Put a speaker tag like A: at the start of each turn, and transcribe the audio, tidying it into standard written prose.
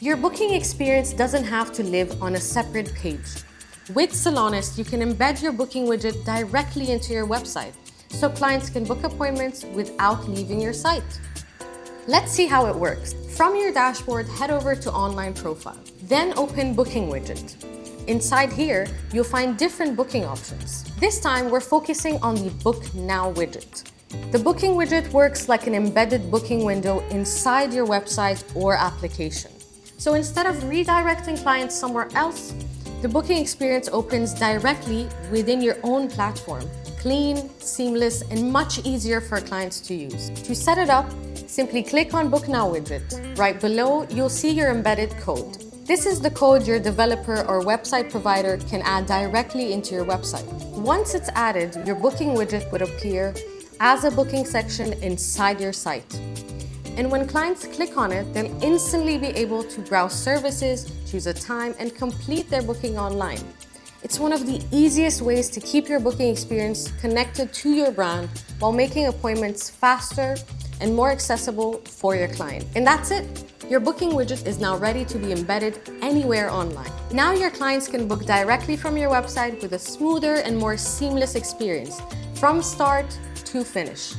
A: Your booking experience doesn't have to live on a separate page. With Salonist, you can embed your booking widget directly into your website, so clients can book appointments without leaving your site. Let's see how it works. From your dashboard, head over to Online Profile. Then open Booking Widget. Inside here, you'll find different booking options. This time, we're focusing on the Book Now widget. The booking widget works like an embedded booking window inside your website or application. So instead of redirecting clients somewhere else, the booking experience opens directly within your own platform. Clean, seamless, and much easier for clients to use. To set it up, simply click on Book Now widget. Right below, you'll see your embedded code. This is the code your developer or website provider can add directly into your website. Once it's added, your booking widget would appear as a booking section inside your site. And when clients click on it, they'll instantly be able to browse services, choose a time, and complete their booking online. It's one of the easiest ways to keep your booking experience connected to your brand while making appointments faster and more accessible for your client. And that's it. Your booking widget is now ready to be embedded anywhere online. Now your clients can book directly from your website with a smoother and more seamless experience from start to finish.